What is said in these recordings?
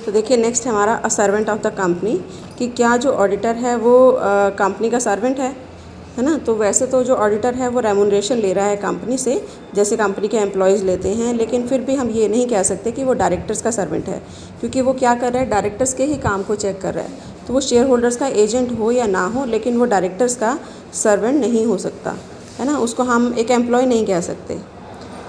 तो देखिए नेक्स्ट है हमारा a servant of the company, कि क्या जो ऑडिटर है वो कंपनी का सर्वेंट है ना। तो वैसे तो जो ऑडिटर है वो रेमुनरेशन ले रहा है कंपनी से, जैसे कंपनी के एम्प्लॉयज़ लेते हैं, लेकिन फिर भी हम ये नहीं कह सकते कि वो डायरेक्टर्स का सर्वेंट है, क्योंकि वो क्या कर रहा है, डायरेक्टर्स के ही काम को चेक कर रहा है। तो वो शेयर होल्डर्स का एजेंट हो या ना हो, लेकिन वो डायरेक्टर्स का सर्वेंट नहीं हो सकता, है ना। उसको हम एक एम्प्लॉय नहीं कह सकते।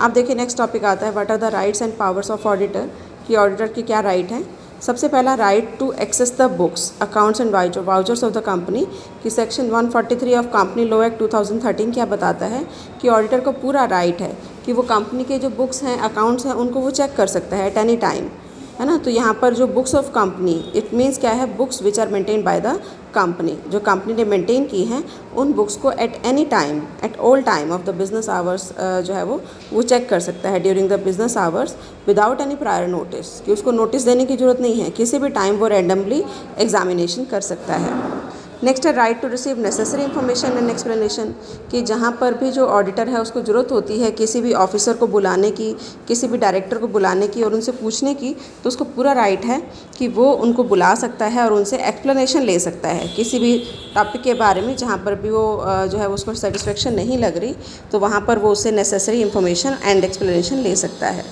अब देखिए नेक्स्ट टॉपिक आता है, what are the rights and powers of auditor, कि ऑडिटर की क्या राइट है। सबसे पहला, right to access the books, accounts and vouchers of the company, कि section 143 of company law act 2013 क्या बताता है कि ऑडिटर को पूरा राइट है कि वो कंपनी के जो बुक्स हैं, अकाउंट्स हैं, उनको वो चेक कर सकता है एट एनी टाइम, है ना। तो यहाँ पर जो books of company, it means क्या है, books which are maintain by the company, जो कंपनी ने मेंटेन की हैं उन बुक्स को at any time, at all time of the business hours जो है वो चेक कर सकता है during the business hours without any prior notice, कि उसको नोटिस देने की ज़रूरत नहीं है, किसी भी टाइम वो रैंडमली एग्जामिनेशन कर सकता है। नेक्स्ट है right to receive necessary information and explanation, कि जहाँ पर भी जो ऑडिटर है उसको ज़रूरत होती है किसी भी ऑफिसर को बुलाने की, किसी भी डायरेक्टर को बुलाने की और उनसे पूछने की, तो उसको पूरा राइट है कि वो उनको बुला सकता है और उनसे एक्सप्लेनेशन ले सकता है किसी भी टॉपिक के बारे में, जहाँ पर भी वो जो है उसको सेटिस्फेक्शन नहीं लग रही, तो वहाँ पर वो उससे नेसेसरी इन्फॉर्मेशन एंड एक्सप्लेनेशन ले सकता है।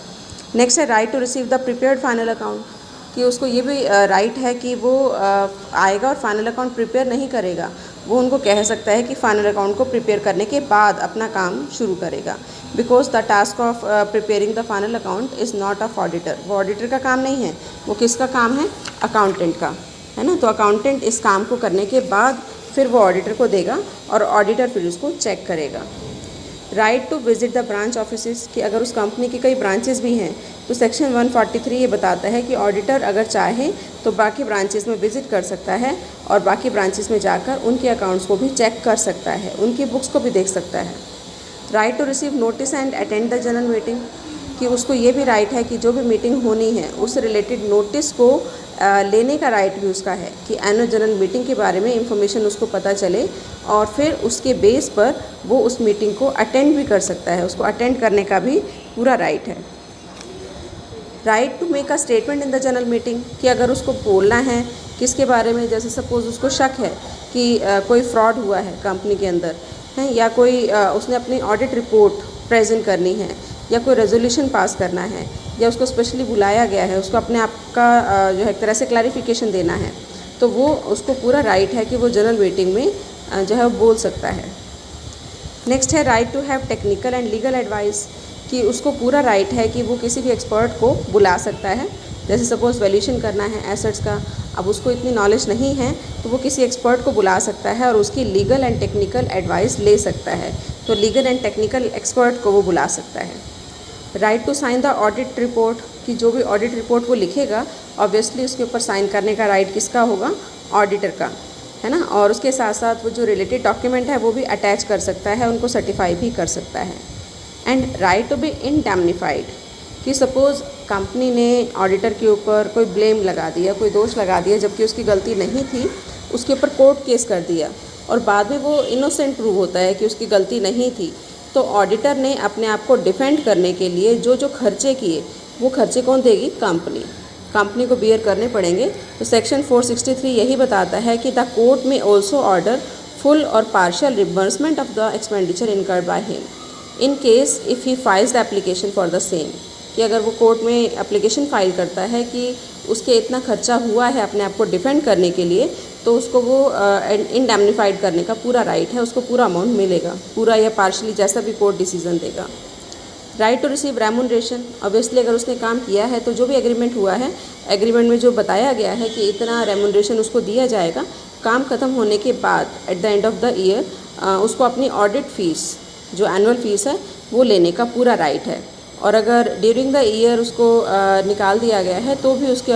नेक्स्ट है right to receive the prepared final account, कि उसको ये भी राइट है कि वो आएगा और फाइनल अकाउंट प्रिपेयर नहीं करेगा, वो उनको कह सकता है कि फाइनल अकाउंट को प्रिपेयर करने के बाद अपना काम शुरू करेगा, because the task of preparing the final account is not of auditor, वो ऑडिटर का काम नहीं है, वो किसका काम है, अकाउंटेंट का, है ना। तो अकाउंटेंट इस काम को करने के बाद फिर वो ऑडिटर को देगा और ऑडिटर फिर उसको चेक करेगा। Right to visit the branch offices, कि अगर उस कंपनी की कई ब्रांचेस भी हैं तो सेक्शन 143 ये बताता है कि ऑडिटर अगर चाहे तो बाकी ब्रांचेस में विजिट कर सकता है और बाकी ब्रांचेस में जाकर उनके अकाउंट्स को भी चेक कर सकता है, उनकी बुक्स को भी देख सकता है। Right to receive notice and attend the general meeting, कि उसको ये भी राइट है कि जो भी मीटिंग होनी है उस रिलेटेड नोटिस को लेने का राइट भी उसका है, कि एनुअल जनरल मीटिंग के बारे में इंफॉर्मेशन उसको पता चले और फिर उसके बेस पर वो उस मीटिंग को अटेंड भी कर सकता है, उसको अटेंड करने का भी पूरा राइट है। Right to make a statement in the general meeting, कि अगर उसको बोलना है किसके बारे में, जैसे सपोज़ उसको शक है कि कोई फ्रॉड हुआ है कंपनी के अंदर, है, या कोई उसने अपनी ऑडिट रिपोर्ट प्रेजेंट करनी है, या कोई रेजोल्यूशन पास करना है, या उसको स्पेशली बुलाया गया है, उसको अपने आप का जो है एक तरह से क्लैरिफिकेशन देना है, तो वो उसको पूरा राइट है कि वो जनरल मीटिंग में जो है वो बोल सकता है। नेक्स्ट है right to have technical and legal advice, कि उसको पूरा राइट है कि वो किसी भी एक्सपर्ट को बुला सकता है, जैसे सपोज़ वैल्यूएशन करना है एसेट्स का, अब उसको इतनी नॉलेज नहीं है तो वो किसी एक्सपर्ट को बुला सकता है और उसकी लीगल एंड टेक्निकल एडवाइस ले सकता है, तो लीगल एंड टेक्निकल एक्सपर्ट को वो बुला सकता है। Right to sign the audit report, कि जो भी ऑडिट रिपोर्ट वो लिखेगा ऑब्वियसली उसके ऊपर साइन करने का राइट किसका होगा, ऑडिटर का, है ना। और उसके साथ साथ वो जो रिलेटेड डॉक्यूमेंट है वो भी अटैच कर सकता है, उनको सर्टिफाई भी कर सकता है। एंड राइट टू बी इंडैम्निफाइड, कि सपोज़ कंपनी ने ऑडिटर के ऊपर कोई ब्लेम लगा दिया, कोई दोष लगा दिया जबकि उसकी गलती नहीं थी, उसके ऊपर कोर्ट केस कर दिया और बाद में वो इनोसेंट प्रूव होता है कि उसकी गलती नहीं थी, तो ऑडिटर ने अपने आप को डिफेंड करने के लिए जो जो खर्चे किए वो खर्चे कौन देगी, कंपनी को बियर करने पड़ेंगे। तो सेक्शन 463 यही बताता है कि द कोर्ट में ऑल्सो ऑर्डर फुल और partial reimbursement of the expenditure incurred by him in case if he files the application for the same, कि अगर वो कोर्ट में एप्लीकेशन फाइल करता है कि उसके इतना खर्चा हुआ है अपने आप को डिफेंड करने के लिए, तो उसको वो इंडैम्निफाइड करने का पूरा राइट है, उसको पूरा अमाउंट मिलेगा, पूरा या पार्शली, जैसा भी कोर्ट डिसीजन देगा। Right to receive remuneration, obviously अगर उसने काम किया है तो जो भी एग्रीमेंट हुआ है, एग्रीमेंट में जो बताया गया है कि इतना रेमुनरेशन उसको दिया जाएगा, काम ख़त्म होने के बाद at the end of the year उसको अपनी ऑडिट फ़ीस, जो एनुअल फ़ीस है, वो लेने का पूरा राइट है। और अगर ड्यूरिंग द ईयर उसको निकाल दिया गया है तो भी उसके